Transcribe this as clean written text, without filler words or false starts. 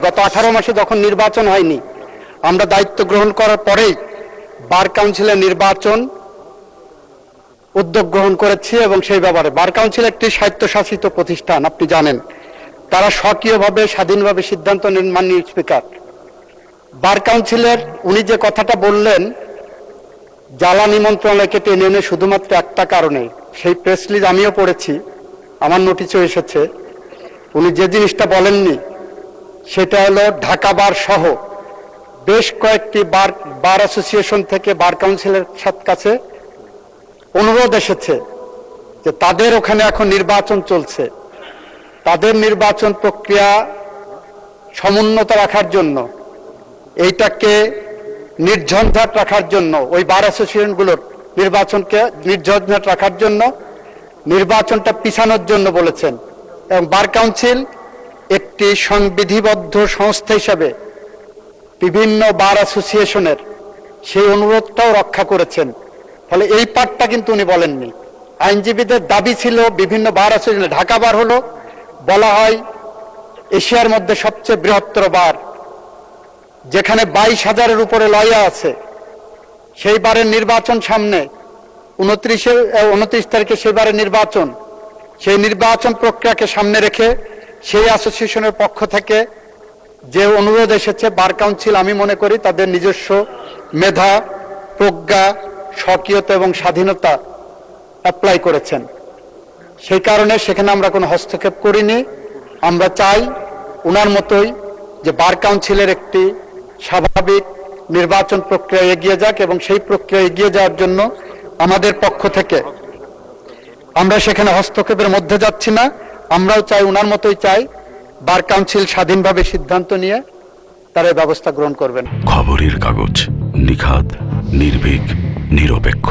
গত 18 মাসে যখন নির্বাচন হয়নি, আমরা দায়িত্ব গ্রহণ করার পরেই বার কাউন্সিলের নির্বাচন উদ্যোগ গ্রহণ করেছি এবং সেই ব্যাপারে বার কাউন্সিল একটি স্বায়ত্তশাসিত প্রতিষ্ঠান, আপনি জানেন। তারা স্বকীয়ভাবে স্বাধীনভাবে সিদ্ধান্ত নেন। মাননীয় স্পিকার, বার কাউন্সিলের উনি যে কথাটা বললেন জ্বালানি মন্ত্রণালয়কে টেনে এনে শুধুমাত্র একটা কারণে, সেই প্রেস রিলিজ আমিও পড়েছি, আমার নোটিশও এসেছে। উনি যে জিনিসটা বলেননি সেটা হলো ঢাকা বার সহ বেশ কয়েকটি বার অ্যাসোসিয়েশন থেকে বার কাউন্সিলের কাছে অনুরোধ এসেছে যে তাদের ওখানে এখন নির্বাচন চলছে, তাদের নির্বাচন প্রক্রিয়া সমুন্নত রাখার জন্য, এইটাকে নির্ঝঞ্ঝাট রাখার জন্য, ওই বার অ্যাসোসিয়েশনগুলোর নির্বাচনকে নির্ঝঞ্ঝাট রাখার জন্য নির্বাচনটা পিছানোর জন্য বলেছেন। এবং বার কাউন্সিল একটি সংবিধিবদ্ধ সংস্থা হিসাবে বিভিন্ন বার অ্যাসোসিয়েশনের সেই অনুরোধটাও রক্ষা করেছেন। ফলে এই পার্টটা কিন্তু উনি বলেননি। আইনজীবীদের দাবি ছিল বিভিন্ন বার অ্যাসোসিয়েশন, ঢাকা বার হলো বলা হয় এশিয়ার মধ্যে সবচেয়ে বৃহত্তর বার, যেখানে 22,000-এর উপরে লয়া আছে। সেই বারের নির্বাচন সামনে, 29 তারিখে সেই বারের নির্বাচন, সেই নির্বাচন প্রক্রিয়াকে সামনে রেখে সেই অ্যাসোসিয়েশনের পক্ষ থেকে যে অনুরোধ এসেছে, বার কাউন্সিল আমি মনে করি তাদের নিজস্ব মেধা, প্রজ্ঞা, স্বকীয়তা এবং স্বাধীনতা অ্যাপ্লাই করেছেন। সেই কারণে সেখানে আমরা কোনো হস্তক্ষেপ করিনি। আমরা চাই ওনার মতোই যে বার কাউন্সিলের একটি স্বাভাবিক নির্বাচন প্রক্রিয়া এগিয়ে যাক, এবং সেই প্রক্রিয়া এগিয়ে যাওয়ার জন্য আমাদের পক্ষ থেকে আমরা সেখানে হস্তক্ষেপের মধ্যে যাচ্ছি না। আমরাও চাই, ওনার মতোই চাই, বার কাউন্সিল স্বাধীনভাবে সিদ্ধান্ত নিয়ে তারা ব্যবস্থা গ্রহণ করবেন। খবরের কাগজ, নিখাত, নির্ভীক, নিরপেক্ষ।